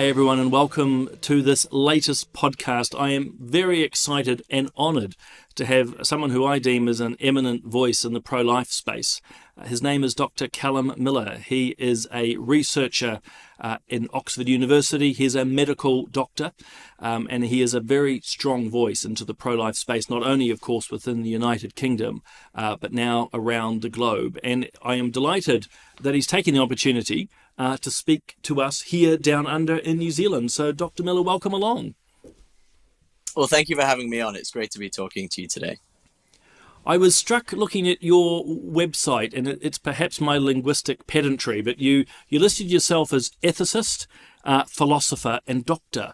G'day everyone and welcome to this latest podcast. I am very excited and honoured to have someone who I deem is an eminent voice in the pro-life space. His name is Dr Calum Miller. He is a researcher in Oxford University. He's a medical doctor and he is a very strong voice into the pro-life space, not only of course within the United Kingdom, but now around the globe. And I am delighted that he's taking the opportunity to speak to us here down under in New Zealand. So Dr. Miller, welcome along. Well, thank you for having me on. It's great to be talking to you today. I was struck looking at your website, and it's perhaps my linguistic pedantry, but you listed yourself as ethicist, philosopher and doctor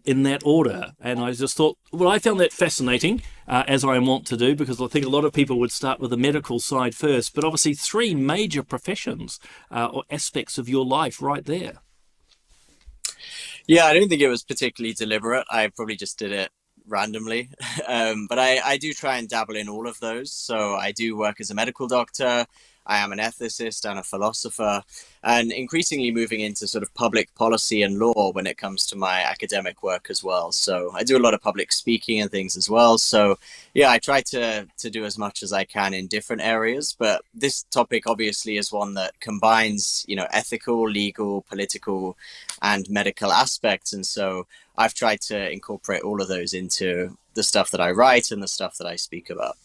in that order. And I just thought, well, I found that fascinating, as I want to do, because I think a lot of people would start with the medical side first, but obviously three major professions or aspects of your life right there. Yeah, I don't think it was particularly deliberate. I probably just did it randomly. But I do try and dabble in all of those. So I do work as a medical doctor. I am an ethicist and a philosopher, and increasingly moving into sort of public policy and law when it comes to my academic work as well. So I do a lot of public speaking and things as well. So yeah, I try to do as much as I can in different areas. But this topic obviously is one that combines, ethical, legal, political, and medical aspects. And so I've tried to incorporate all of those into the stuff that I write and the stuff that I speak about.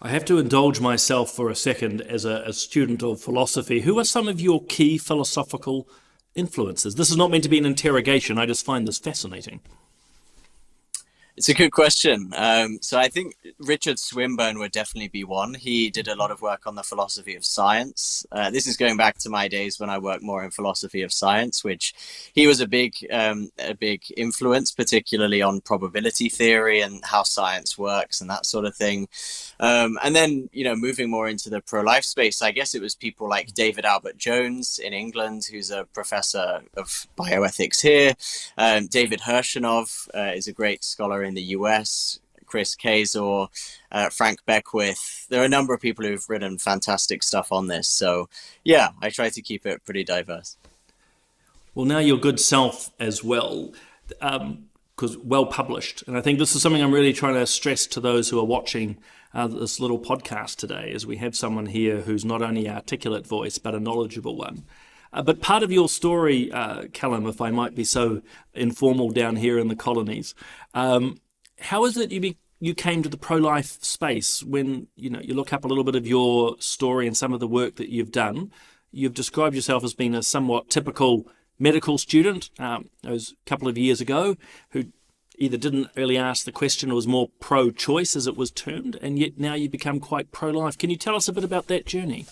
I have to indulge myself for a second as a student of philosophy. Who are some of your key philosophical influences? This is not meant to be an interrogation. I just find this fascinating. It's a good question. So I think Richard Swinburne would definitely be one. He did a lot of work on the philosophy of science. This is going back to my days when I worked more in philosophy of science, which he was a big influence, particularly on probability theory and how science works and that sort of thing. And then, moving more into the pro-life space, I guess it was people like David Albert Jones in England, who's a professor of bioethics here. David Hirshenov is a great scholar in the US, Chris Kazor, Frank Beckwith. There are a number of people who've written fantastic stuff on this. So yeah, I try to keep it pretty diverse. Well, now your good self as well, because well published. And I think this is something I'm really trying to stress to those who are watching this little podcast today, is we have someone here who's not only an articulate voice, but a knowledgeable one. But part of your story, Calum, if I might be so informal down here in the colonies, how is it you came to the pro-life space? When you look up a little bit of your story and some of the work that you've done, you've described yourself as being a somewhat typical medical student. It was a couple of years ago who either didn't really ask the question or was more pro-choice, as it was termed, and yet now you become quite pro-life. Can you tell us a bit about that journey?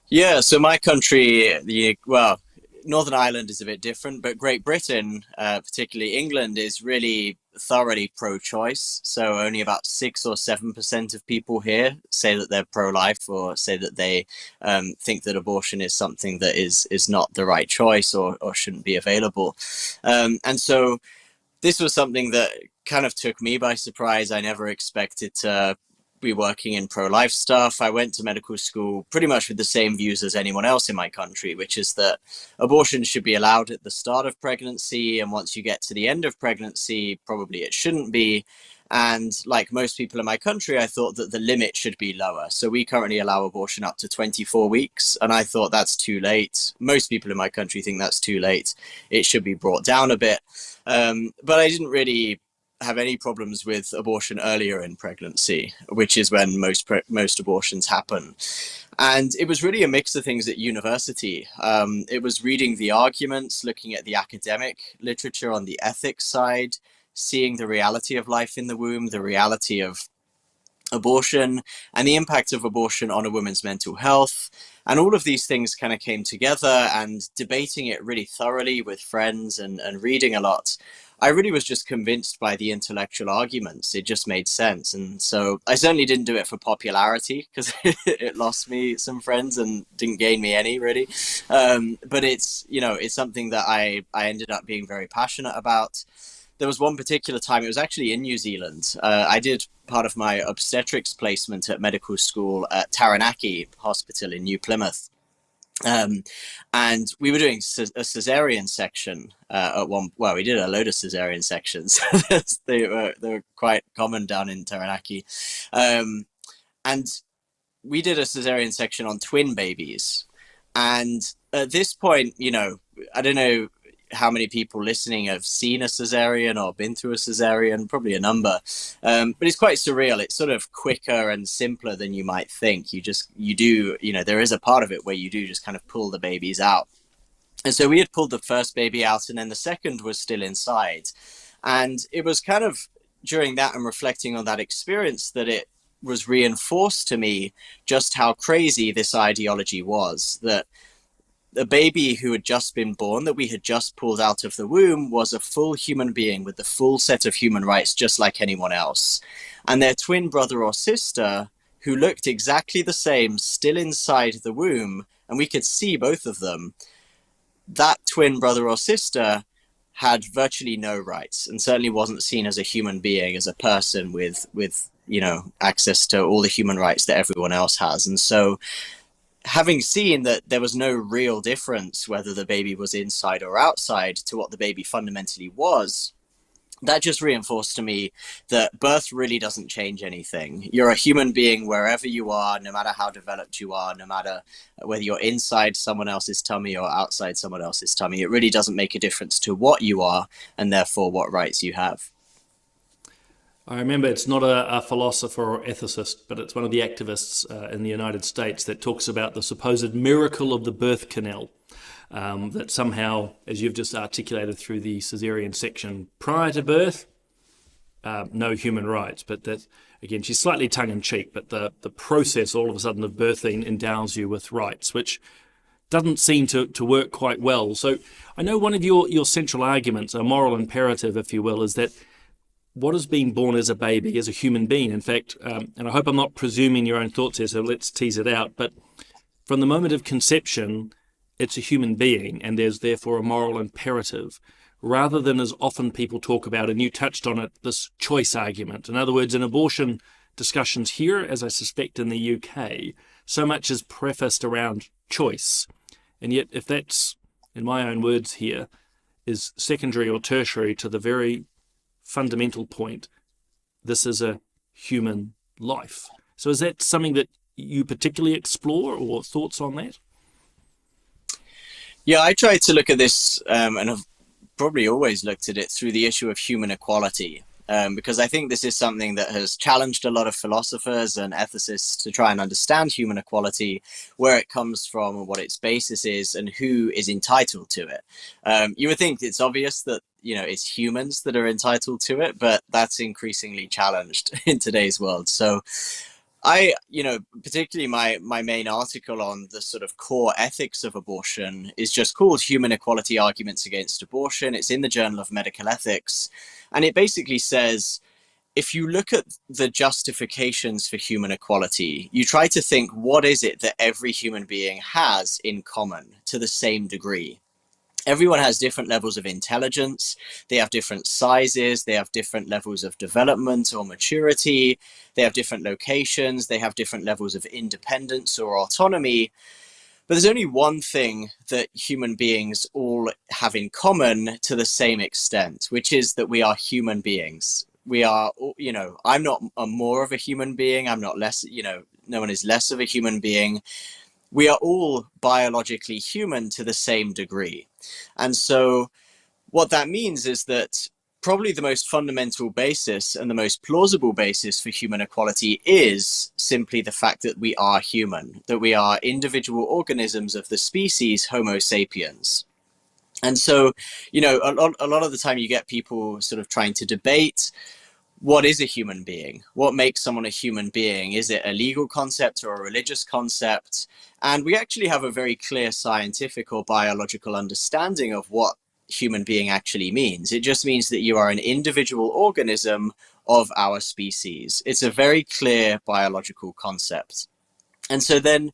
Yeah, so my country, Northern Ireland is a bit different, but Great Britain, particularly England, is really thoroughly pro-choice. So only about 6 or 7% of people here say that they're pro-life or say that they think that abortion is something that is not the right choice or shouldn't be available. And so this was something that kind of took me by surprise. I never expected to be working in pro-life stuff. I went to medical school pretty much with the same views as anyone else in my country, which is that abortion should be allowed at the start of pregnancy, and once you get to the end of pregnancy, probably it shouldn't be. And like most people in my country, I thought that the limit should be lower. So we currently allow abortion up to 24 weeks, and I thought that's too late. Most people in my country think that's too late. It should be brought down a bit. But I didn't really have any problems with abortion earlier in pregnancy, which is when most abortions happen. And it was really a mix of things at university. It was reading the arguments, looking at the academic literature on the ethics side, seeing the reality of life in the womb, the reality of abortion, and the impact of abortion on a woman's mental health. And all of these things kind of came together, and debating it really thoroughly with friends and reading a lot, I really was just convinced by the intellectual arguments. It just made sense. And so I certainly didn't do it for popularity, because it lost me some friends and didn't gain me any, really. But it's something that I ended up being very passionate about. There was one particular time, it was actually in New Zealand. I did part of my obstetrics placement at medical school at Taranaki Hospital in New Plymouth. And we were doing a cesarean section at one. Well, we did a load of cesarean sections. They were quite common down in Taranaki, and we did a cesarean section on twin babies. And at this point, I don't know how many people listening have seen a cesarean or been through a cesarean, probably a number. But it's quite surreal. It's sort of quicker and simpler than you might think. You do, there is a part of it where you do just kind of pull the babies out. And so we had pulled the first baby out, and then the second was still inside. And it was kind of during that and reflecting on that experience that it was reinforced to me just how crazy this ideology was, that a baby who had just been born, that we had just pulled out of the womb, was a full human being with the full set of human rights, just like anyone else. And their twin brother or sister, who looked exactly the same, still inside the womb, and we could see both of them, that twin brother or sister had virtually no rights and certainly wasn't seen as a human being, as a person with access to all the human rights that everyone else has. And so having seen that there was no real difference whether the baby was inside or outside to what the baby fundamentally was, that just reinforced to me that birth really doesn't change anything. You're a human being wherever you are, no matter how developed you are, no matter whether you're inside someone else's tummy or outside someone else's tummy. It really doesn't make a difference to what you are and therefore what rights you have. I remember it's not a philosopher or ethicist, but it's one of the activists in the United States that talks about the supposed miracle of the birth canal, that somehow, as you've just articulated through the caesarean section, prior to birth, no human rights. But that, again, she's slightly tongue-in-cheek, but the process all of a sudden of birthing endows you with rights, which doesn't seem to work quite well. So I know one of your central arguments, a moral imperative, if you will, is that what is being born as a baby is a human being. In fact, and I hope I'm not presuming your own thoughts here, so let's tease it out, but from the moment of conception, it's a human being, and there's therefore a moral imperative, rather than as often people talk about, and you touched on it, this choice argument. In other words, in abortion discussions here, as I suspect in the UK, so much is prefaced around choice. And yet, if that's, in my own words here, is secondary or tertiary to the very fundamental point, this is a human life. So is that something that you particularly explore, or thoughts on that? Yeah, I try to look at this, and I've probably always looked at it through the issue of human equality, because I think this is something that has challenged a lot of philosophers and ethicists to try and understand human equality, where it comes from and what its basis is and who is entitled to it. You would think it's obvious that it's humans that are entitled to it, but that's increasingly challenged in today's world. So particularly my main article on the sort of core ethics of abortion is just called Human Equality Arguments Against Abortion. It's in the Journal of Medical Ethics. And it basically says, if you look at the justifications for human equality, you try to think, what is it that every human being has in common to the same degree? Everyone has different levels of intelligence, they have different sizes, they have different levels of development or maturity, they have different locations, they have different levels of independence or autonomy. But there's only one thing that human beings all have in common to the same extent, which is that we are human beings. We are, I'm not more of a human being, I'm not less, no one is less of a human being. We are all biologically human to the same degree. And so what that means is that probably the most fundamental basis and the most plausible basis for human equality is simply the fact that we are human, that we are individual organisms of the species Homo sapiens. And so, a lot of the time you get people sort of trying to debate, what is a human being? What makes someone a human being? Is it a legal concept or a religious concept? And we actually have a very clear scientific or biological understanding of what human being actually means. It just means that you are an individual organism of our species. It's a very clear biological concept. And so then,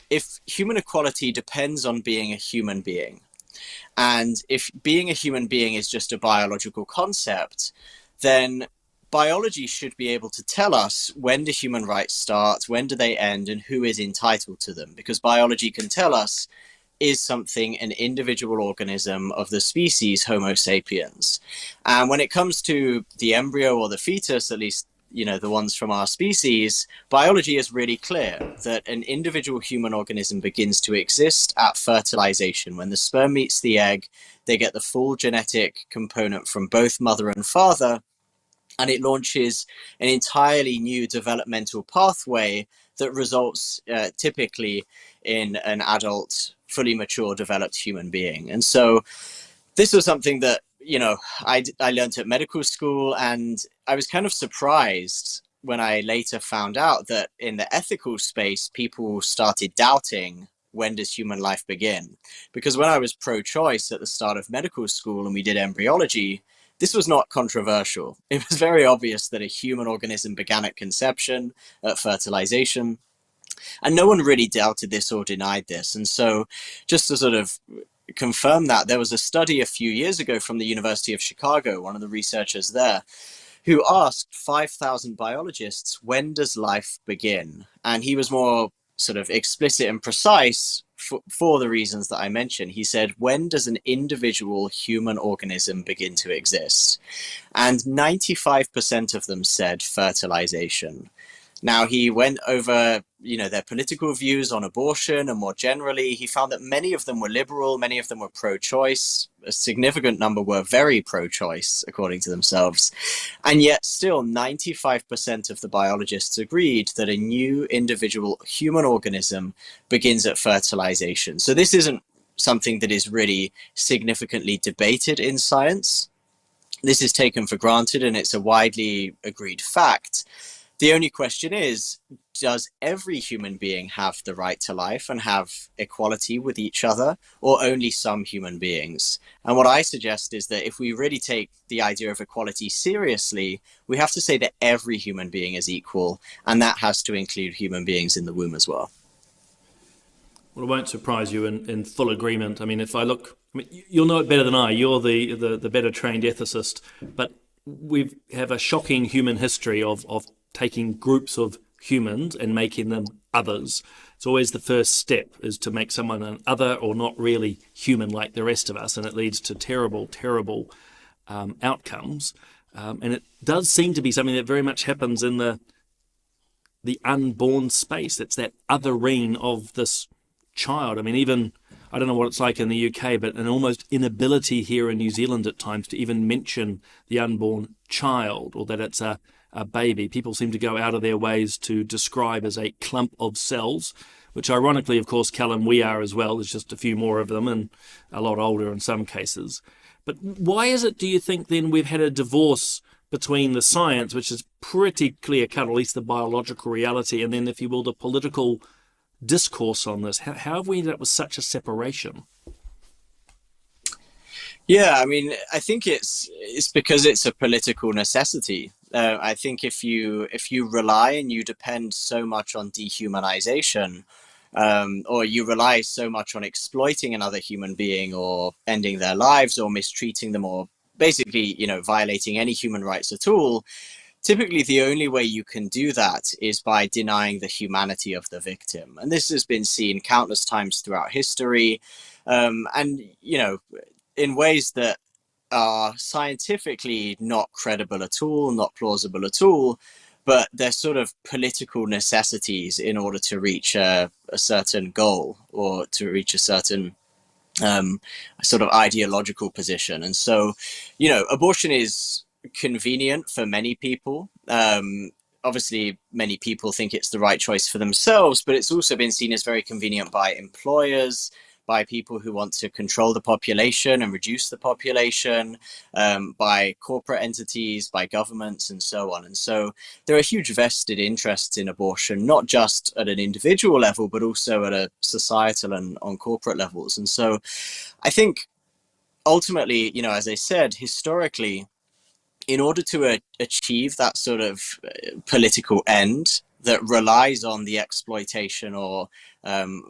if human equality depends on being a human being, and if being a human being is just a biological concept, then biology should be able to tell us, when do human rights start, when do they end, and who is entitled to them? Because biology can tell us is something, an individual organism of the species Homo sapiens. And when it comes to the embryo or the fetus, at least, the ones from our species, biology is really clear that an individual human organism begins to exist at fertilization. When the sperm meets the egg, they get the full genetic component from both mother and father, and it launches an entirely new developmental pathway that results typically in an adult, fully mature, developed human being. And so this was something that, I learned at medical school, and I was kind of surprised when I later found out that in the ethical space, people started doubting, when does human life begin? Because when I was pro-choice at the start of medical school and we did embryology, this was not controversial. It was very obvious that a human organism began at conception, at fertilization, and no one really doubted this or denied this. And so just to sort of confirm that, there was a study a few years ago from the University of Chicago, one of the researchers there, who asked 5,000 biologists, when does life begin? And he was more sort of explicit and precise for the reasons that I mentioned. He said, when does an individual human organism begin to exist? And 95% of them said fertilization. Now, he went over, their political views on abortion, and more generally, he found that many of them were liberal, many of them were pro-choice. A significant number were very pro-choice, according to themselves. And yet still 95% of the biologists agreed that a new individual human organism begins at fertilization. So this isn't something that is really significantly debated in science. This is taken for granted, and it's a widely agreed fact. The only question is, does every human being have the right to life and have equality with each other, or only some human beings? And what I suggest is that if we really take the idea of equality seriously, we have to say that every human being is equal, and that has to include human beings in the womb as well. Well, it won't surprise you in full agreement. I mean, if I look, you'll know it better than I. You're the better trained ethicist, but we have a shocking human history of taking groups of humans and making them others. It's always the first step, is to make someone an other or not really human like the rest of us, and it leads to terrible, terrible outcomes. And it does seem to be something that very much happens in the unborn space. It's that othering of this child. I mean, even, I don't know what it's like in the UK, but an almost inability here in New Zealand at times to even mention the unborn child, or that it's a baby. People seem to go out of their ways to describe as a clump of cells, which ironically, of course, Calum, we are as well. There's just a few more of them and a lot older in some cases. But why is it, do you think, then we've had a divorce between the science, which is pretty clear-cut, at least the biological reality, and then, if you will, the political discourse on this? How have we ended up with such a separation? Yeah, I mean, I think it's because it's a political necessity. I think if you rely and you depend so much on dehumanization, or you rely so much on exploiting another human being, or ending their lives, or mistreating them, or basically, violating any human rights at all, typically the only way you can do that is by denying the humanity of the victim. And this has been seen countless times throughout history, and, in ways that are scientifically not credible at all, not plausible at all, but they're sort of political necessities in order to reach a certain goal, or to reach a certain sort of ideological position. And so, abortion is convenient for many people. Obviously, many people think it's the right choice for themselves, but it's also been seen as very convenient by employers, by people who want to control the population and reduce the population, by corporate entities, by governments, and so on. And so there are huge vested interests in abortion, not just at an individual level, but also at a societal and on corporate levels. And so I think ultimately, as I said, historically, in order to achieve that sort of political end that relies on the exploitation or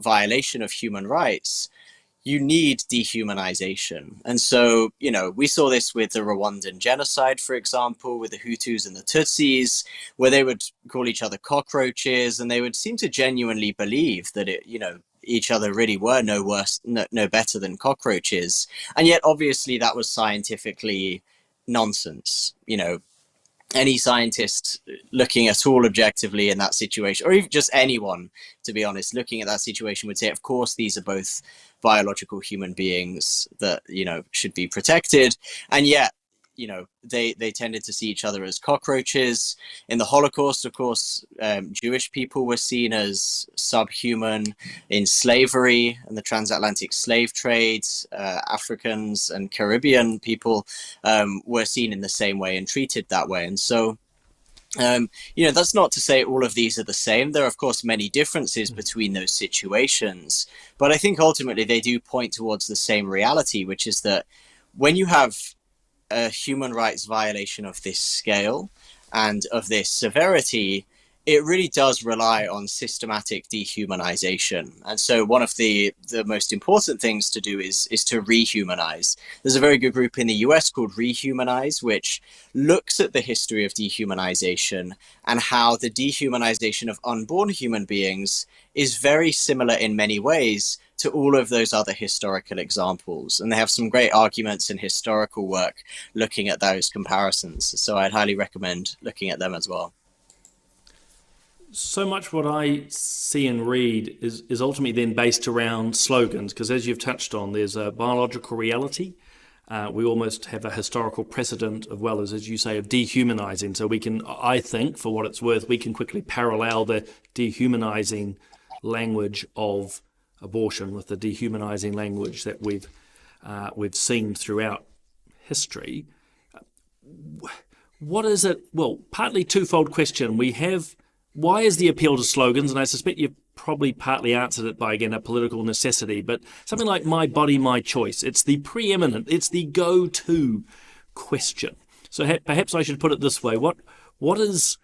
violation of human rights, you need dehumanization. And so, we saw this with the Rwandan genocide, for example, with the Hutus and the Tutsis, where they would call each other cockroaches, and they would seem to genuinely believe that each other really were no worse, no better than cockroaches. And yet, obviously, that was scientifically nonsense. Any scientist looking at all objectively in that situation, or even just anyone, to be honest, looking at that situation would say, of course, these are both biological human beings that, should be protected. And yet, they tended to see each other as cockroaches. In the Holocaust, of course, Jewish people were seen as subhuman. In slavery and the transatlantic slave trades, Africans and Caribbean people were seen in the same way and treated that way. And so, that's not to say all of these are the same. There are, of course, many differences between those situations, but I think ultimately they do point towards the same reality, which is that when you have a human rights violation of this scale and of this severity, it really does rely on systematic dehumanization. And so one of the most important things to do is to rehumanize. There's a very good group in the US called Rehumanize, which looks at the history of dehumanization and how the dehumanization of unborn human beings is very similar in many ways to all of those other historical examples. And they have some great arguments and historical work looking at those comparisons. So I'd highly recommend looking at them as well. So much what I see and read is ultimately then based around slogans, because as you've touched on, there's a biological reality. We almost have a historical precedent of, well, as you say, of dehumanizing. So we can, I think, for what it's worth, we can quickly parallel the dehumanizing language of abortion with the dehumanizing language that we've seen throughout history. What is it? Well, partly twofold question. We have, why is the appeal to slogans? And I suspect you've probably partly answered it by, again, a political necessity, but something like my body, my choice. It's the preeminent, it's the go-to question. So perhaps I should put it this way. What is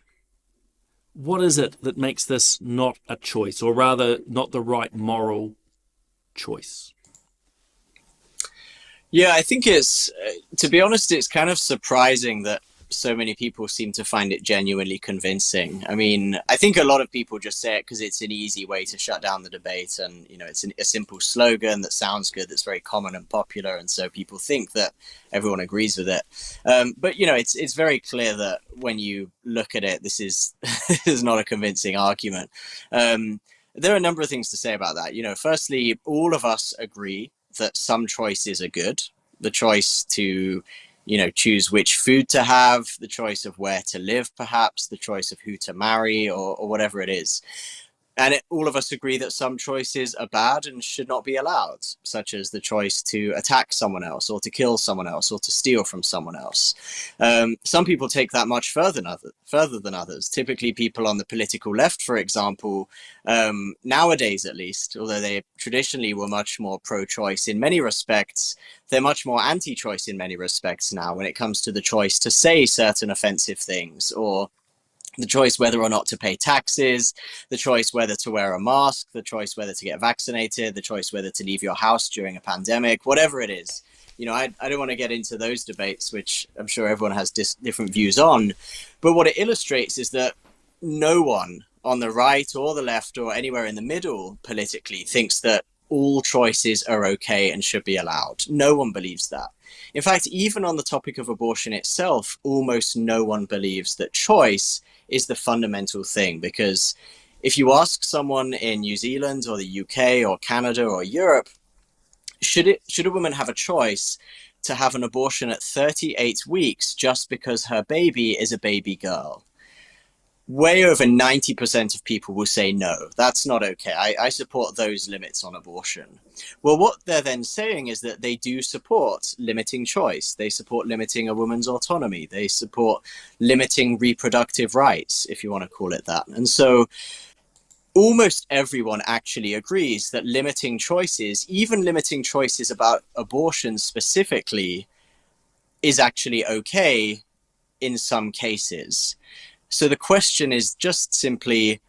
it that makes this not a choice, or rather not the right moral choice? Yeah, I think it's, to be honest, it's kind of surprising that so many people seem to find it genuinely convincing. I mean, I think a lot of people just say it because it's an easy way to shut down the debate, and it's a simple slogan that sounds good, that's very common and popular, and so people think that everyone agrees with it. But it's very clear that when you look at it, this is this is not a convincing argument. There are a number of things to say about that. Firstly, all of us agree that some choices are good. The choice to choose which food to have, the choice of where to live, perhaps, the choice of who to marry, or whatever it is. And all of us agree that some choices are bad and should not be allowed, such as the choice to attack someone else, or to kill someone else, or to steal from someone else. Some people take that much further than others. Typically, people on the political left, for example, nowadays at least, although they traditionally were much more pro-choice in many respects, they're much more anti-choice in many respects now when it comes to the choice to say certain offensive things, or the choice whether or not to pay taxes, the choice whether to wear a mask, the choice whether to get vaccinated, the choice whether to leave your house during a pandemic, whatever it is. I don't want to get into those debates, which I'm sure everyone has different views on. But what it illustrates is that no one on the right or the left or anywhere in the middle politically thinks that all choices are okay and should be allowed. No one believes that. In fact, even on the topic of abortion itself, almost no one believes that choice is the fundamental thing, because if you ask someone in New Zealand or the UK or Canada or Europe, should a woman have a choice to have an abortion at 38 weeks just because her baby is a baby girl? Way over 90% of people will say no, that's not okay. I support those limits on abortion. Well, what they're then saying is that they do support limiting choice. They support limiting a woman's autonomy. They support limiting reproductive rights, if you want to call it that. And so almost everyone actually agrees that limiting choices, even limiting choices about abortion specifically, is actually okay in some cases. So the question is just simply,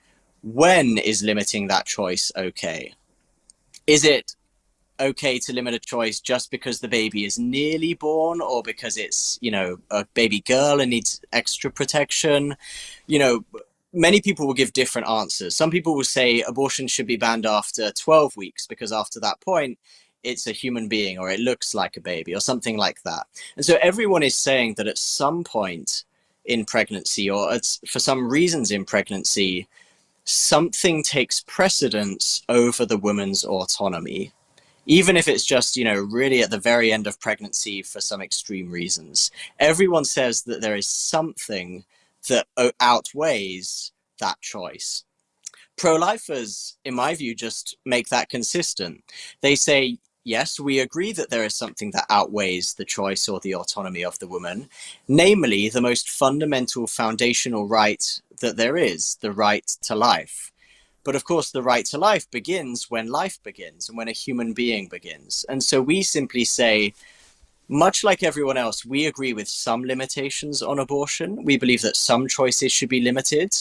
when is limiting that choice okay? Is it okay to limit a choice just because the baby is nearly born, or because it's, a baby girl and needs extra protection? many people will give different answers. Some people will say abortion should be banned after 12 weeks because after that point, it's a human being or it looks like a baby or something like that. And so everyone is saying that at some point in pregnancy or for some reasons in pregnancy, something takes precedence over the woman's autonomy, even if it's just, really at the very end of pregnancy for some extreme reasons. Everyone says that there is something that outweighs that choice. Pro-lifers, in my view, just make that consistent. They say, yes, we agree that there is something that outweighs the choice or the autonomy of the woman, namely the most fundamental foundational right that there is, the right to life. But of course, the right to life begins when life begins and when a human being begins. And so we simply say, much like everyone else, we agree with some limitations on abortion. We believe that some choices should be limited.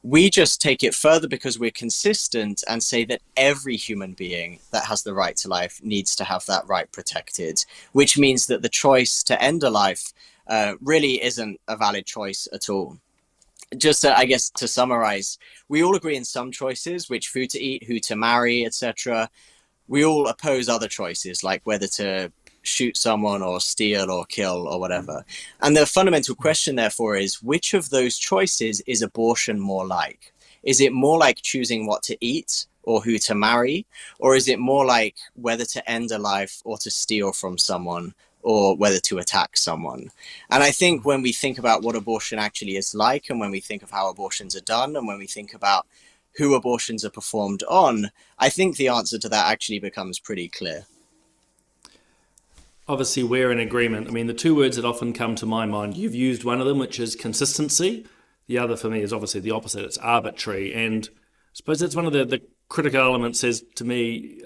We just take it further because we're consistent and say that every human being that has the right to life needs to have that right protected, which means that the choice to end a life really isn't a valid choice at all. Just I guess to summarize, we all agree in some choices, which food to eat, who to marry, etc. We all oppose other choices, like whether to shoot someone or steal or kill or whatever. And the fundamental question, therefore, is which of those choices is abortion more like? Is it more like choosing what to eat or who to marry? Or is it more like whether to end a life or to steal from someone or whether to attack someone? And I think when we think about what abortion actually is like, and when we think of how abortions are done, and when we think about who abortions are performed on, I think the answer to that actually becomes pretty clear. Obviously, we're in agreement. I mean, the two words that often come to my mind, you've used one of them, which is consistency. The other for me is obviously the opposite. It's arbitrary. And I suppose that's one of the critical elements is to me,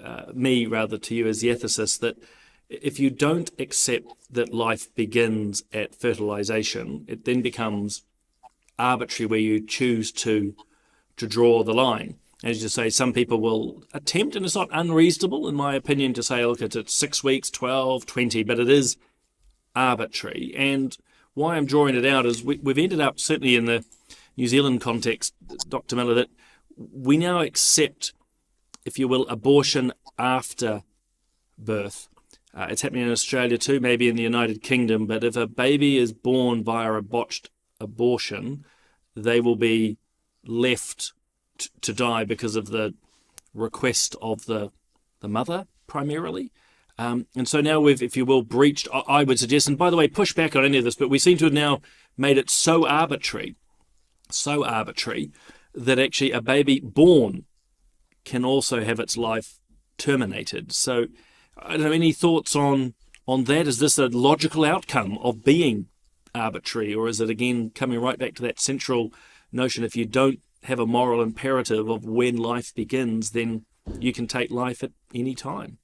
rather to you as the ethicist, that if you don't accept that life begins at fertilization, it then becomes arbitrary where you choose to draw the line. As you say, some people will attempt, and it's not unreasonable, in my opinion, to say, look, it's 6 weeks, 12, 20, but it is arbitrary. And why I'm drawing it out is we've ended up, certainly in the New Zealand context, Dr. Miller, that we now accept, if you will, abortion after birth. It's happening in Australia too, maybe in the United Kingdom, but if a baby is born via a botched abortion, they will be left to die because of the request of the mother, primarily. And so now we've, if you will, breached, I would suggest, and by the way, push back on any of this, but we seem to have now made it so arbitrary that actually a baby born can also have its life terminated. So I don't know, any thoughts on that? Is this a logical outcome of being arbitrary, or is it again coming right back to that central notion, if you don't have a moral imperative of when life begins, then you can take life at any time?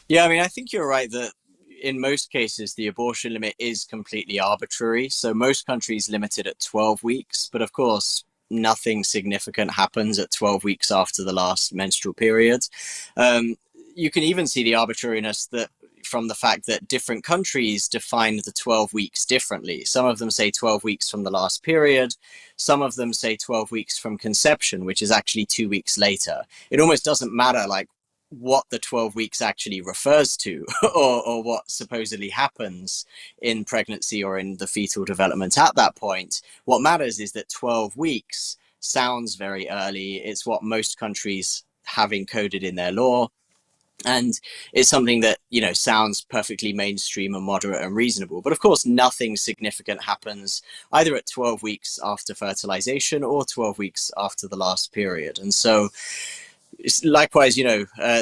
Yeah, I mean, I think you're right that in most cases, the abortion limit is completely arbitrary. So most countries limit it at 12 weeks, but of course, nothing significant happens at 12 weeks after the last menstrual period. You can even see the arbitrariness that from the fact that different countries define the 12 weeks differently. Some of them say 12 weeks from the last period. Some of them say 12 weeks from conception, which is actually 2 weeks later. It almost doesn't matter like what the 12 weeks actually refers to or what supposedly happens in pregnancy or in the fetal development at that point. What matters is that 12 weeks sounds very early. It's what most countries have encoded in their law. And it's something that, sounds perfectly mainstream and moderate and reasonable. But of course, nothing significant happens either at 12 weeks after fertilization or 12 weeks after the last period. And so likewise,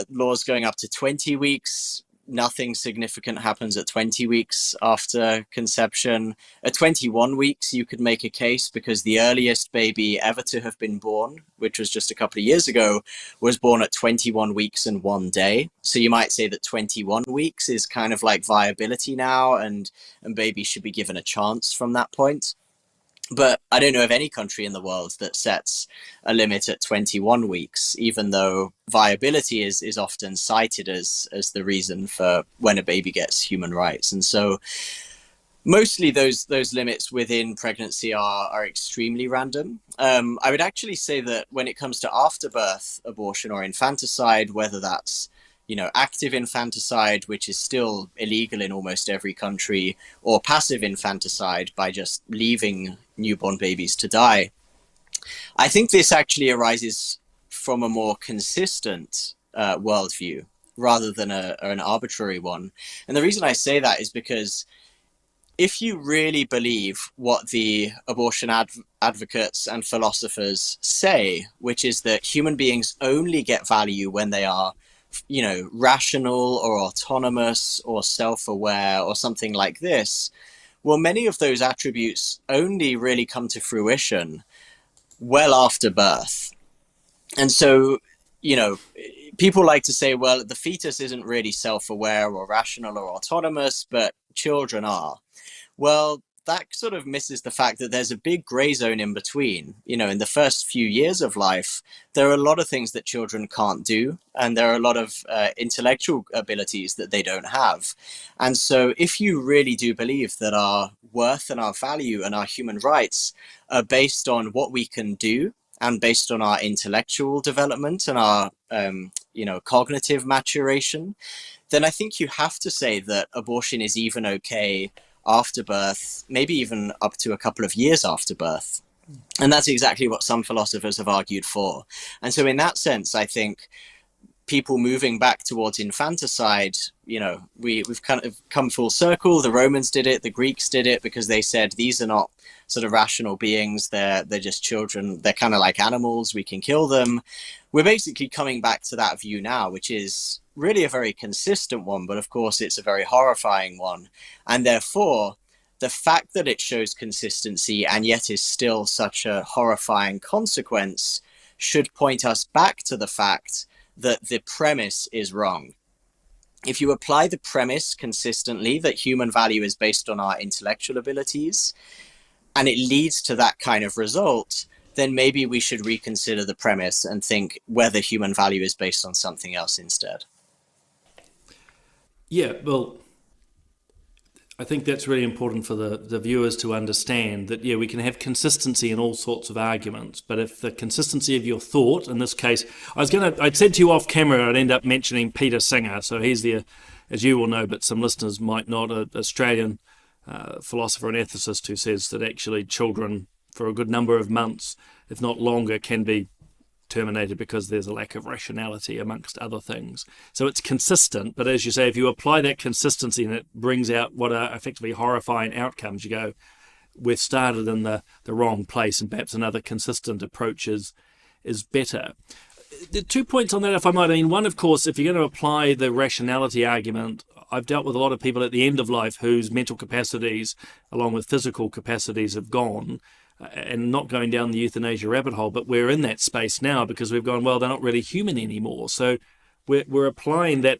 laws going up to 20 weeks, nothing significant happens at 20 weeks after conception. At 21 weeks, you could make a case because the earliest baby ever to have been born, which was just a couple of years ago, was born at 21 weeks and 1 day. So you might say that 21 weeks is kind of like viability now, and babies should be given a chance from that point. But I don't know of any country in the world that sets a limit at 21 weeks, even though viability is often cited as the reason for when a baby gets human rights. And so Mostly those limits within pregnancy are extremely random. I would actually say that when it comes to afterbirth abortion or infanticide, whether that's active infanticide, which is still illegal in almost every country, or passive infanticide by just leaving newborn babies to die, I think this actually arises from a more consistent worldview rather than an arbitrary one. And the reason I say that is because if you really believe what the abortion advocates and philosophers say, which is that human beings only get value when they are, rational or autonomous or self-aware or something like this, well, many of those attributes only really come to fruition well after birth. And so, you know, people like to say, well, the fetus isn't really self-aware or rational or autonomous, but children are. Well, that sort of misses the fact that there's a big gray zone in between. In the first few years of life, there are a lot of things that children can't do, and there are a lot of intellectual abilities that they don't have. And so, if you really do believe that our worth and our value and our human rights are based on what we can do and based on our intellectual development and our, cognitive maturation, then I think you have to say that abortion is even okay after birth, maybe even up to a couple of years after birth. And that's exactly what some philosophers have argued for. And so in that sense, I think people moving back towards infanticide, we've kind of come full circle. The Romans did it, the Greeks did it, because they said these are not sort of rational beings. They're just children. They're kind of like animals. We can kill them. We're basically coming back to that view now, which is really a very consistent one, but of course it's a very horrifying one. And therefore, the fact that it shows consistency and yet is still such a horrifying consequence should point us back to the fact that the premise is wrong. If you apply the premise consistently that human value is based on our intellectual abilities, and it leads to that kind of result, then maybe we should reconsider the premise and think whether human value is based on something else instead. Yeah, well, I think that's really important for the viewers to understand that, yeah, we can have consistency in all sorts of arguments, but if the consistency of your thought, in this case, I'd said to you off camera, I'd end up mentioning Peter Singer. So he's the, as you will know, but some listeners might not, an Australian philosopher and ethicist who says that actually children for a good number of months, if not longer, can be terminated because there's a lack of rationality amongst other things. So it's consistent, but as you say, if you apply that consistency and it brings out what are effectively horrifying outcomes, you go, we've started in the wrong place and perhaps another consistent approach is better. The 2 points on that, if I might. I mean, one, of course, if you're going to apply the rationality argument, I've dealt with a lot of people at the end of life whose mental capacities, along with physical capacities, have gone, and not going down the euthanasia rabbit hole, but we're in that space now because we've gone, well, they're not really human anymore. So we're applying that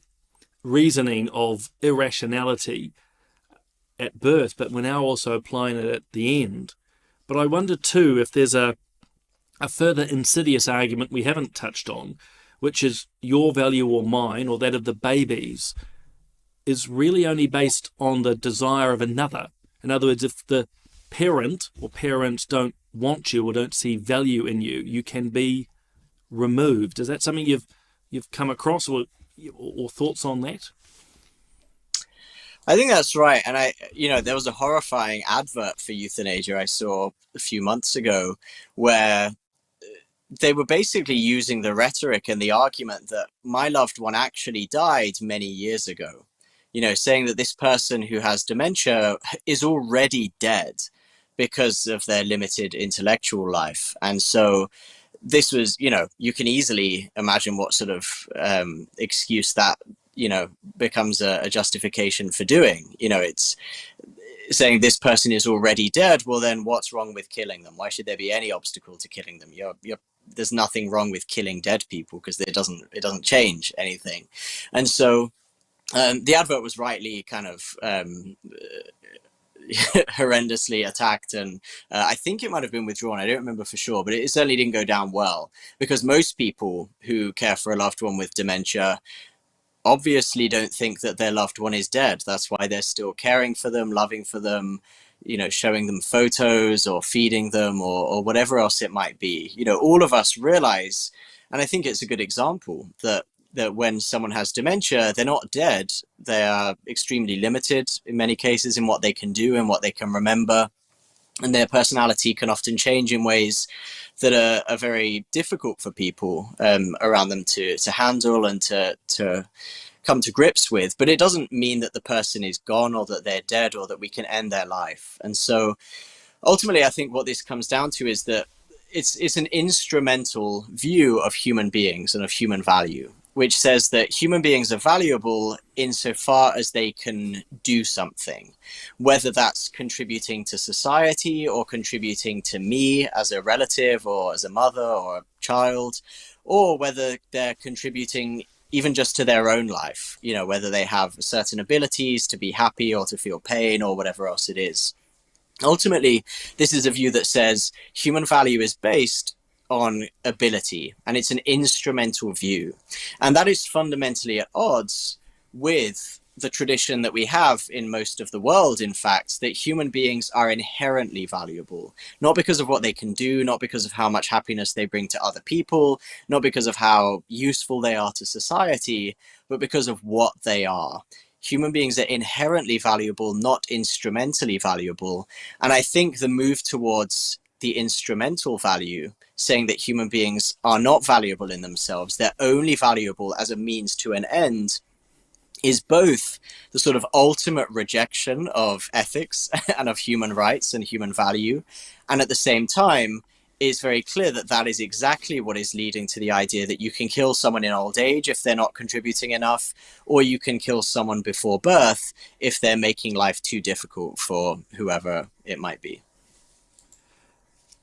reasoning of irrationality at birth, but we're now also applying it at the end. But I wonder too if there's a further insidious argument we haven't touched on, which is your value or mine or that of the babies is really only based on the desire of another. In other words, if the parent or parents don't want you or don't see value in you, you can be removed. Is that something you've come across or thoughts on that? I think that's right. And there was a horrifying advert for euthanasia I saw a few months ago where they were basically using the rhetoric and the argument that my loved one actually died many years ago. Saying that this person who has dementia is already dead because of their limited intellectual life. And so this was, you can easily imagine what sort of excuse that, becomes a justification for doing. It's saying this person is already dead. Well, then what's wrong with killing them? Why should there be any obstacle to killing them? There's nothing wrong with killing dead people because it doesn't change anything. And so the advert was rightly kind of horrendously attacked, and I think it might have been withdrawn. I don't remember for sure, but it certainly didn't go down well because most people who care for a loved one with dementia obviously don't think that their loved one is dead. That's why they're still caring for them, loving for them, showing them photos or feeding them, or whatever else it might be. All of us realize, and I think it's a good example, that when someone has dementia, they're not dead. They are extremely limited in many cases in what they can do and what they can remember. And their personality can often change in ways that are very difficult for people around them to handle and to come to grips with. But it doesn't mean that the person is gone or that they're dead or that we can end their life. And so ultimately, I think what this comes down to is that it's an instrumental view of human beings and of human value, which says that human beings are valuable insofar as they can do something, whether that's contributing to society or contributing to me as a relative or as a mother or a child, or whether they're contributing even just to their own life, whether they have certain abilities to be happy or to feel pain or whatever else it is. Ultimately, this is a view that says human value is based on ability, and it's an instrumental view. And that is fundamentally at odds with the tradition that we have in most of the world, in fact, that human beings are inherently valuable, not because of what they can do, not because of how much happiness they bring to other people, not because of how useful they are to society, but because of what they are. Human beings are inherently valuable, not instrumentally valuable. And I think the move towards the instrumental value, saying that human beings are not valuable in themselves, they're only valuable as a means to an end, is both the sort of ultimate rejection of ethics and of human rights and human value, and at the same time is very clear that that is exactly what is leading to the idea that you can kill someone in old age if they're not contributing enough, or you can kill someone before birth if they're making life too difficult for whoever it might be.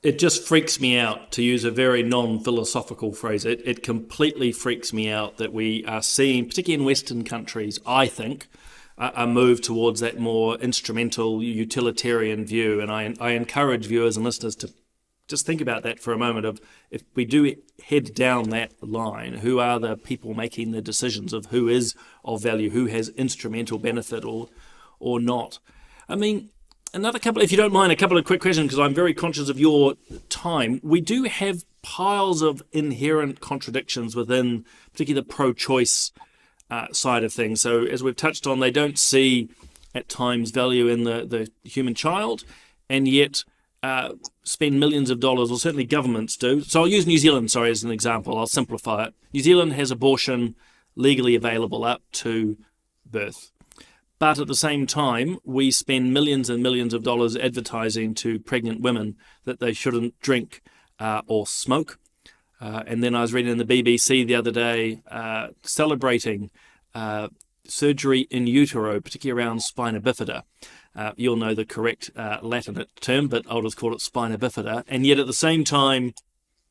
It just freaks me out, to use a very non-philosophical phrase. It completely freaks me out that we are seeing, particularly in Western countries, I think, a move towards that more instrumental, utilitarian view. And I encourage viewers and listeners to just think about that for a moment of, if we do head down that line, who are the people making the decisions of who is of value, who has instrumental benefit or not? I mean, another couple, if you don't mind, a couple of quick questions, because I'm very conscious of your time. We do have piles of inherent contradictions within particularly the pro-choice side of things. So as we've touched on, they don't see at times value in the human child, and yet spend millions of dollars, or certainly governments do. So I'll use New Zealand, as an example. I'll simplify it. New Zealand has abortion legally available up to birth. But at the same time, we spend millions and millions of dollars advertising to pregnant women that they shouldn't drink or smoke. And then I was reading in the BBC the other day celebrating surgery in utero, particularly around spina bifida. You'll know the correct Latin term, but I'll just call it spina bifida. And yet at the same time,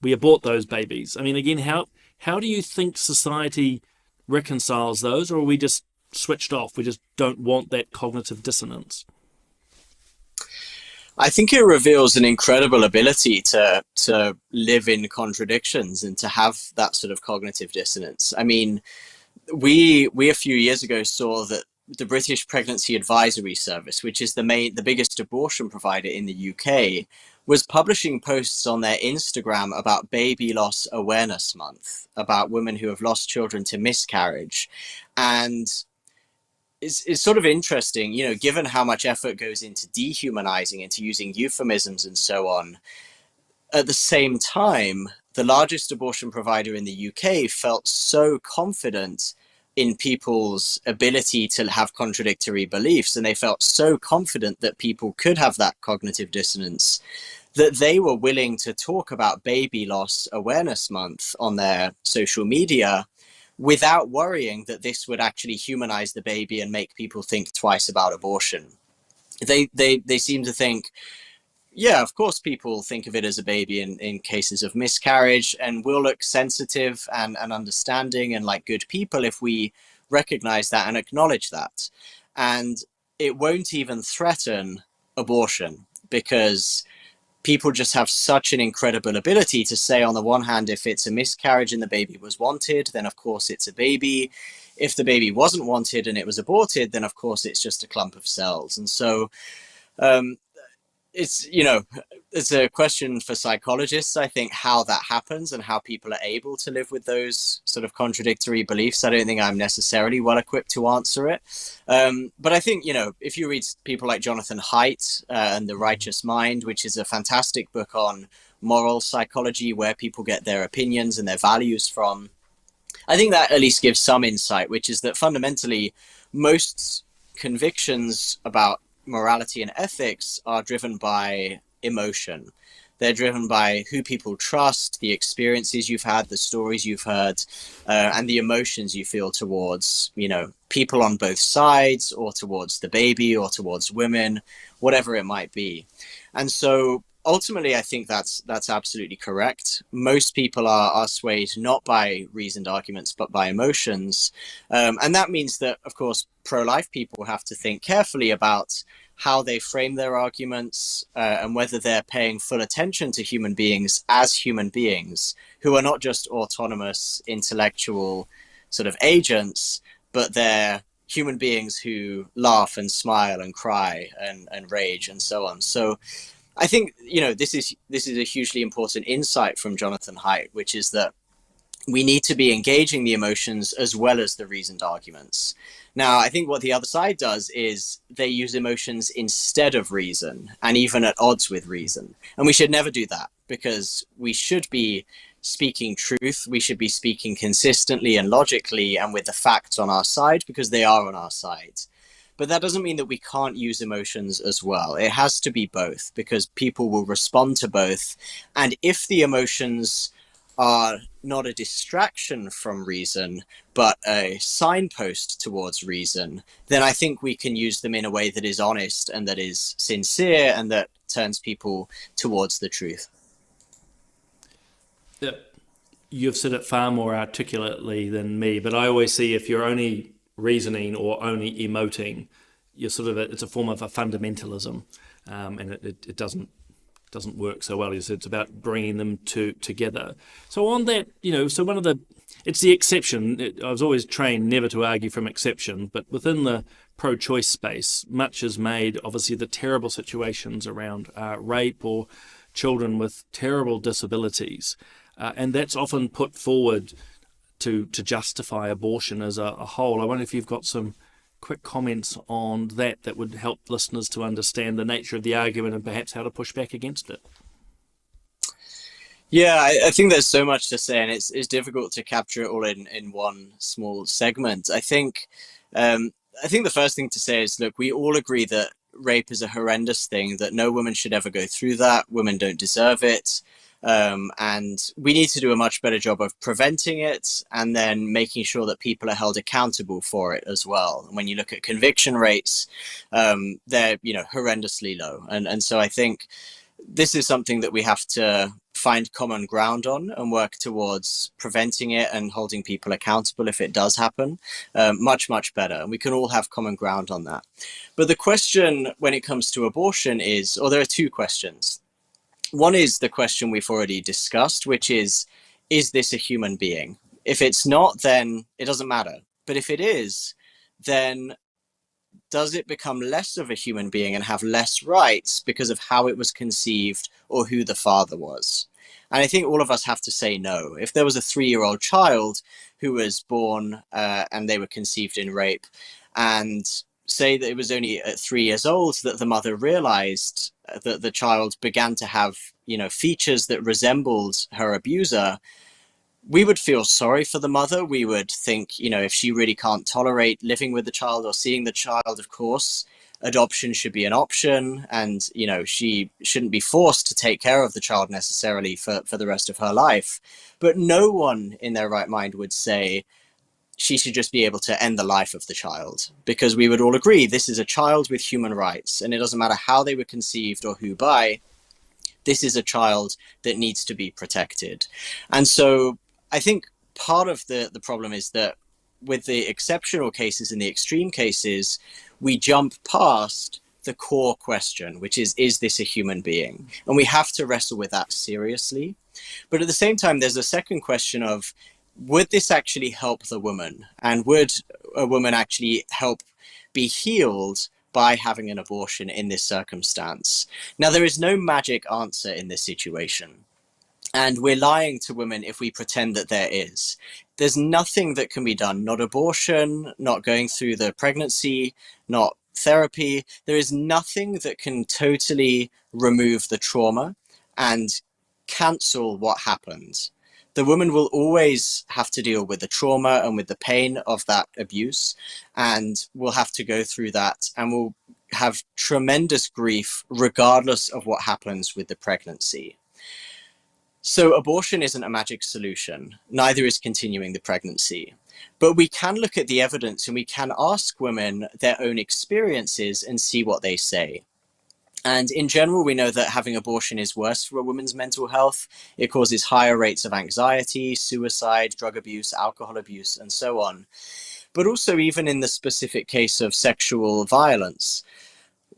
we abort those babies. I mean, again, how do you think society reconciles those, or are we just switched off? We just don't want that cognitive dissonance. I think it reveals an incredible ability to live in contradictions and to have that sort of cognitive dissonance. I mean, we a few years ago saw that the British Pregnancy Advisory Service, which is the biggest abortion provider in the UK, was publishing posts on their Instagram about Baby Loss Awareness Month, about women who have lost children to miscarriage. And it's sort of interesting, given how much effort goes into dehumanizing, into using euphemisms and so on. At the same time, the largest abortion provider in the UK felt so confident in people's ability to have contradictory beliefs, and they felt so confident that people could have that cognitive dissonance, that they were willing to talk about Baby Loss Awareness Month on their social media without worrying that this would actually humanize the baby and make people think twice about abortion. They seem to think, yeah, of course people think of it as a baby in cases of miscarriage, and we'll look sensitive and understanding and like good people if we recognize that and acknowledge that. And it won't even threaten abortion, because people just have such an incredible ability to say, on the one hand, if it's a miscarriage and the baby was wanted, then of course it's a baby. If the baby wasn't wanted and it was aborted, then of course it's just a clump of cells. And so um, it's, it's a question for psychologists, I think, how that happens and how people are able to live with those sort of contradictory beliefs. I don't think I'm necessarily well equipped to answer it. But I think, if you read people like Jonathan Haidt and The Righteous Mind, which is a fantastic book on moral psychology, where people get their opinions and their values from, I think that at least gives some insight, which is that fundamentally most convictions about morality and ethics are driven by emotion. They're driven by who people trust, the experiences you've had, the stories you've heard, and the emotions you feel towards, people on both sides, or towards the baby, or towards women, whatever it might be. And so ultimately, I think that's absolutely correct. Most people are swayed not by reasoned arguments, but by emotions. And that means that, of course, pro-life people have to think carefully about how they frame their arguments and whether they're paying full attention to human beings as human beings who are not just autonomous intellectual sort of agents, but they're human beings who laugh and smile and cry and rage and so on. So I think, this is a hugely important insight from Jonathan Haidt, which is that we need to be engaging the emotions as well as the reasoned arguments. Now, I think what the other side does is they use emotions instead of reason, and even at odds with reason. And we should never do that, because we should be speaking truth. We should be speaking consistently and logically and with the facts on our side, because they are on our side. But that doesn't mean that we can't use emotions as well. It has to be both, because people will respond to both. And if the emotions are not a distraction from reason, but a signpost towards reason, then I think we can use them in a way that is honest and that is sincere and that turns people towards the truth. Yeah, you've said it far more articulately than me, but I always see if you're only reasoning or only emoting, you're it's a form of a fundamentalism, and it doesn't work so well. It's about bringing them together. So on that, so it's the exception. I was always trained never to argue from exception, but within the pro-choice space, much is made, obviously, the terrible situations around rape or children with terrible disabilities, and that's often put forward to justify abortion as a whole. I wonder if you've got some quick comments on that would help listeners to understand the nature of the argument and perhaps how to push back against it. Yeah, I think there's so much to say, and it's difficult to capture it all in one small segment. I think the first thing to say is, look, we all agree that rape is a horrendous thing, that no woman should ever go through that. Women don't deserve it. And we need to do a much better job of preventing it, and then making sure that people are held accountable for it as well. And when you look at conviction rates, they're horrendously low. And so I think this is something that we have to find common ground on and work towards preventing it and holding people accountable if it does happen much better. And we can all have common ground on that. But the question when it comes to abortion is, or there are two questions. One is the question we've already discussed, which is this a human being? If it's not, then it doesn't matter. But if it is, then does it become less of a human being and have less rights because of how it was conceived or who the father was? And I think all of us have to say no. If there was a 3-year-old child who was born and they were conceived in rape, and say that it was only at 3 years old that the mother realized that the child began to have, features that resembled her abuser, we would feel sorry for the mother. We would think, if she really can't tolerate living with the child or seeing the child, of course, adoption should be an option. And, she shouldn't be forced to take care of the child necessarily for the rest of her life. But no one in their right mind would say she should just be able to end the life of the child, because we would all agree this is a child with human rights, and it doesn't matter how they were conceived or who by. This is a child that needs to be protected. And so I think part of the problem is that with the exceptional cases and the extreme cases, we jump past the core question, which is this a human being? And we have to wrestle with that seriously. But at the same time, there's a second question of, would this actually help the woman? And would a woman actually help be healed by having an abortion in this circumstance? Now, there is no magic answer in this situation. And we're lying to women if we pretend that there is. There's nothing that can be done, not abortion, not going through the pregnancy, not therapy. There is nothing that can totally remove the trauma and cancel what happened. The woman will always have to deal with the trauma and with the pain of that abuse, and will have to go through that and will have tremendous grief regardless of what happens with the pregnancy. So abortion isn't a magic solution, neither is continuing the pregnancy. But we can look at the evidence and we can ask women their own experiences and see what they say. And in general, we know that having abortion is worse for a woman's mental health. It causes higher rates of anxiety, suicide, drug abuse, alcohol abuse, and so on. But also, even in the specific case of sexual violence,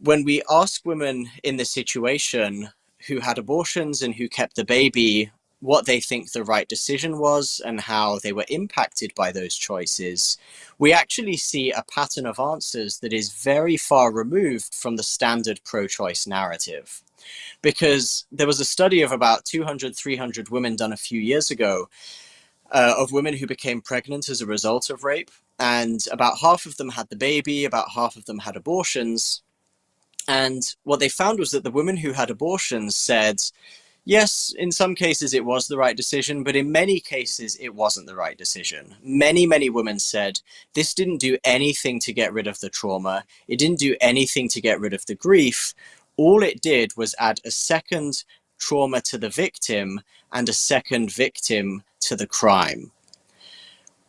when we ask women in this situation who had abortions and who kept the baby what they think the right decision was and how they were impacted by those choices, we actually see a pattern of answers that is very far removed from the standard pro-choice narrative. Because there was a study of about 200, 300 women done a few years ago of women who became pregnant as a result of rape. And about half of them had the baby, about half of them had abortions. And what they found was that the women who had abortions said, yes, in some cases it was the right decision, but in many cases it wasn't the right decision. Many, many women said this didn't do anything to get rid of the trauma. It didn't do anything to get rid of the grief. All it did was add a second trauma to the victim and a second victim to the crime.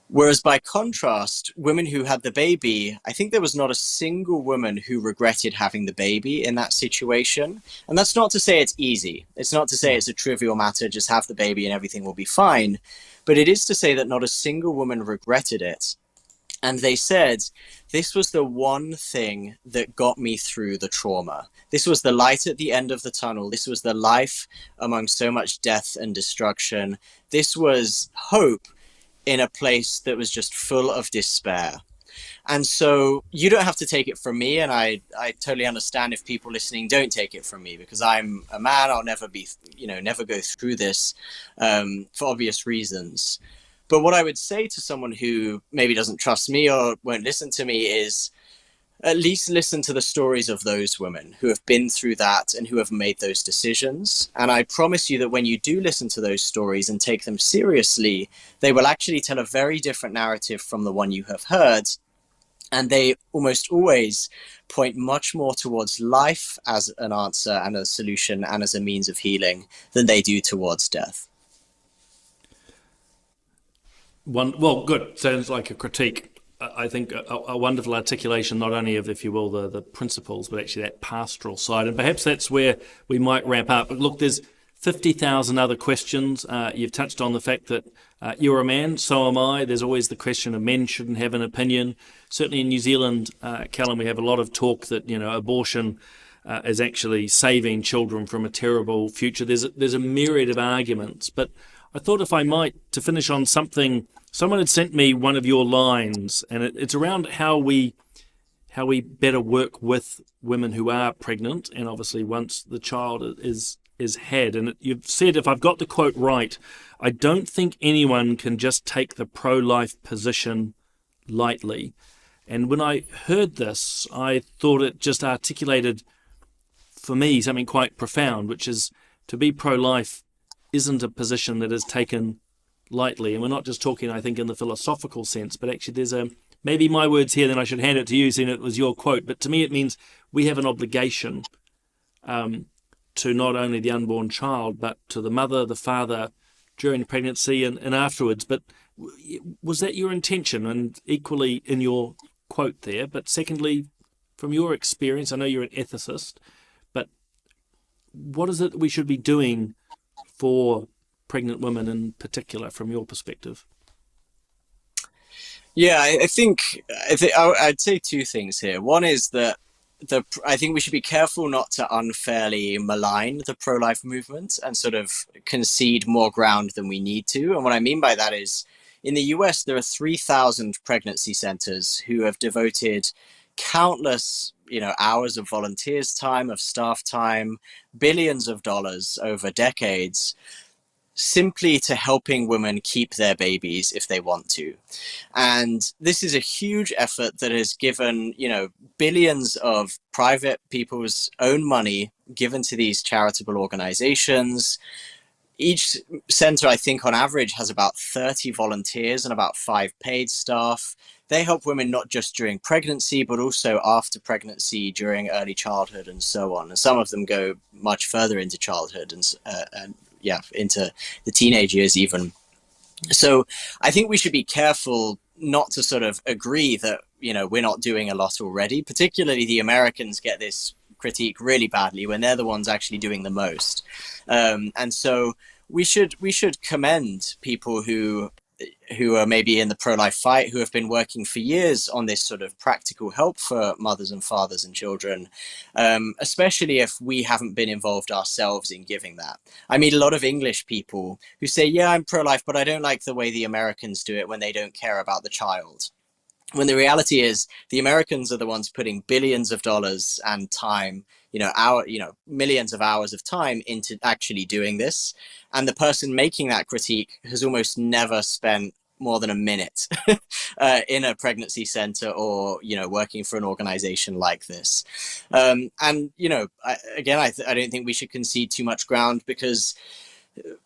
Whereas by contrast, women who had the baby, I think there was not a single woman who regretted having the baby in that situation. And that's not to say it's easy. It's not to say it's a trivial matter, just have the baby and everything will be fine. But it is to say that not a single woman regretted it. And they said, this was the one thing that got me through the trauma. This was the light at the end of the tunnel. This was the life among so much death and destruction. This was hope in a place that was just full of despair. And so you don't have to take it from me. And I totally understand if people listening don't take it from me, because I'm a man. I'll never be, never go through this for obvious reasons. But what I would say to someone who maybe doesn't trust me or won't listen to me is, at least listen to the stories of those women who have been through that and who have made those decisions. And I promise you that when you do listen to those stories and take them seriously, they will actually tell a very different narrative from the one you have heard. And they almost always point much more towards life as an answer and a solution and as a means of healing than they do towards death. Well, good. Sounds like a critique. I think a wonderful articulation, not only of, if you will, the principles, but actually that pastoral side. And perhaps that's where we might wrap up. But look, there's 50,000 other questions. You've touched on the fact that you're a man, so am I. There's always the question of men shouldn't have an opinion. Certainly in New Zealand, Calum, we have a lot of talk that, abortion is actually saving children from a terrible future. There's a myriad of arguments. But I thought if I might, to finish on something, someone had sent me one of your lines, and it's around how we better work with women who are pregnant, and obviously once the child is had. And you've said, if I've got the quote right, I don't think anyone can just take the pro-life position lightly. And when I heard this, I thought it just articulated for me something quite profound, which is to be pro-life isn't a position that is taken lightly. And we're not just talking, I think, in the philosophical sense, but actually there's maybe my words here, then I should hand it to you, seeing it was your quote. But to me, it means we have an obligation to not only the unborn child, but to the mother, the father, during pregnancy and afterwards. But was that your intention? And equally in your quote there, but secondly, from your experience, I know you're an ethicist, but what is it that we should be doing for pregnant women in particular, from your perspective? Yeah, I think I'd say two things here. One is that I think we should be careful not to unfairly malign the pro-life movement and sort of concede more ground than we need to. And what I mean by that is, In the US, there are 3,000 pregnancy centers who have devoted countless, hours of volunteers' time, of staff time, billions of dollars over decades, simply to helping women keep their babies if they want to. And this is a huge effort that has given, billions of private people's own money given to these charitable organizations. Each center, I think, on average has about 30 volunteers and about 5 paid staff. They help women not just during pregnancy, but also after pregnancy, during early childhood, and so on. And some of them go much further into childhood and into the teenage years even. So I think we should be careful not to sort of agree that, we're not doing a lot already. Particularly the Americans get this critique really badly when they're the ones actually doing the most. And so we should commend people who are maybe in the pro-life fight, who have been working for years on this sort of practical help for mothers and fathers and children, especially if we haven't been involved ourselves in giving that. I meet a lot of English people who say, yeah, I'm pro-life, but I don't like the way the Americans do it when they don't care about the child. When the reality is the Americans are the ones putting billions of dollars and time, millions of hours of time into actually doing this. And the person making that critique has almost never spent more than a minute in a pregnancy center or, working for an organization like this. I don't think we should concede too much ground because,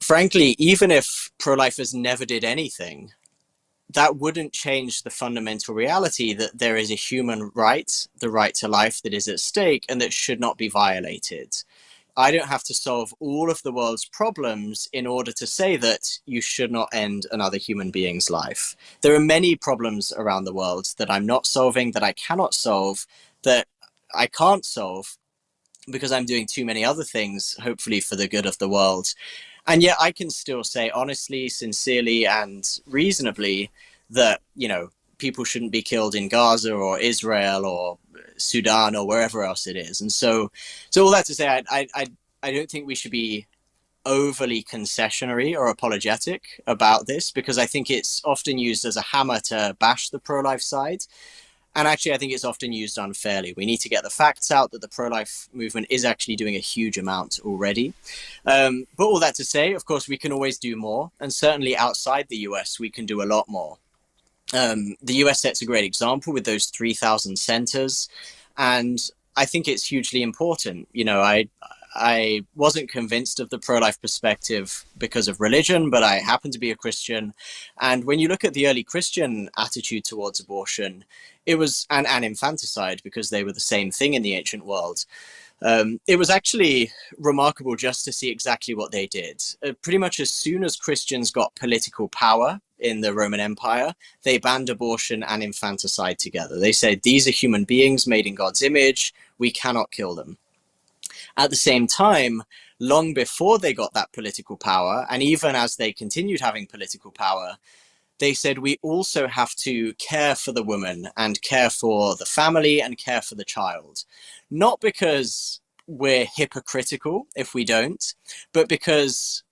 frankly, even if pro-lifers never did anything, that wouldn't change the fundamental reality that there is a human right, the right to life, that is at stake and that should not be violated. I don't have to solve all of the world's problems in order to say that you should not end another human being's life. There are many problems around the world that I'm not solving, that I cannot solve, that I can't solve because I'm doing too many other things, hopefully for the good of the world. And yet I can still say honestly, sincerely, and reasonably that, people shouldn't be killed in Gaza or Israel or Sudan or wherever else it is. And so all that to say, I don't think we should be overly concessionary or apologetic about this, because I think it's often used as a hammer to bash the pro-life side. And actually, I think it's often used unfairly. We need to get the facts out that the pro-life movement is actually doing a huge amount already. But all that to say, of course, we can always do more. And certainly outside the US, we can do a lot more. The US sets a great example with those 3,000 centers. And I think it's hugely important. I wasn't convinced of the pro-life perspective because of religion, but I happen to be a Christian. And when you look at the early Christian attitude towards abortion, it was and infanticide, because they were the same thing in the ancient world. It was actually remarkable just to see exactly what they did. Pretty much as soon as Christians got political power in the Roman Empire, they banned abortion and infanticide together. They said, these are human beings made in God's image. We cannot kill them. At the same time, long before they got that political power, and even as they continued having political power, they said we also have to care for the woman and care for the family and care for the child. Not because we're hypocritical if we don't, but because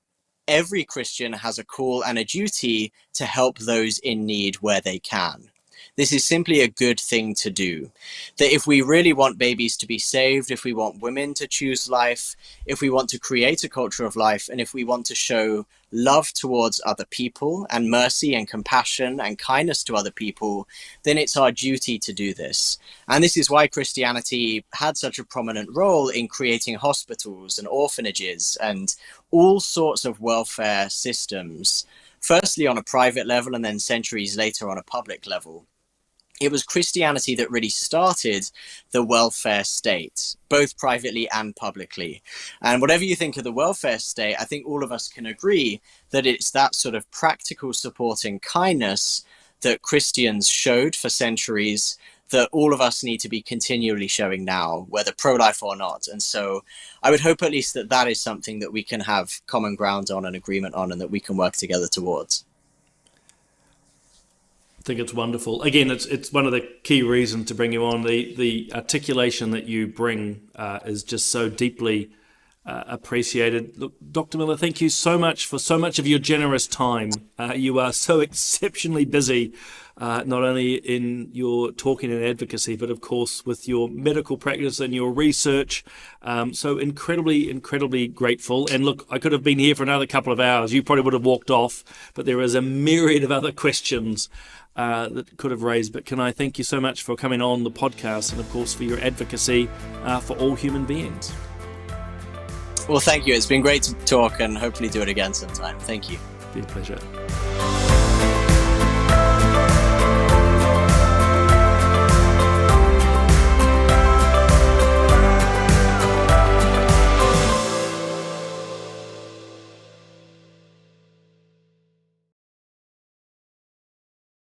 every Christian has a call and a duty to help those in need where they can. This is simply a good thing to do. That if we really want babies to be saved, if we want women to choose life, if we want to create a culture of life, and if we want to show love towards other people and mercy and compassion and kindness to other people, then it's our duty to do this. And this is why Christianity had such a prominent role in creating hospitals and orphanages and all sorts of welfare systems, firstly on a private level and then centuries later on a public level. It was Christianity that really started the welfare state, both privately and publicly. And whatever you think of the welfare state, I think all of us can agree that it's that sort of practical support and kindness that Christians showed for centuries that all of us need to be continually showing now, whether pro-life or not. And so I would hope at least that that is something that we can have common ground on and agreement on, and that we can work together towards. I think it's wonderful. Again, it's one of the key reasons to bring you on. The articulation that you bring is just so deeply appreciated. Look, Dr. Miller, thank you so much for so much of your generous time. You are so exceptionally busy, not only in your talking and advocacy, but of course with your medical practice and your research. So incredibly grateful. And look, I could have been here for another couple of hours. You probably would have walked off, but there is a myriad of other questions that could have raised. But can I thank you so much for coming on the podcast and of course for your advocacy for all human beings. Well, thank you. It's been great to talk and hopefully do it again sometime. Thank you. It's been a pleasure.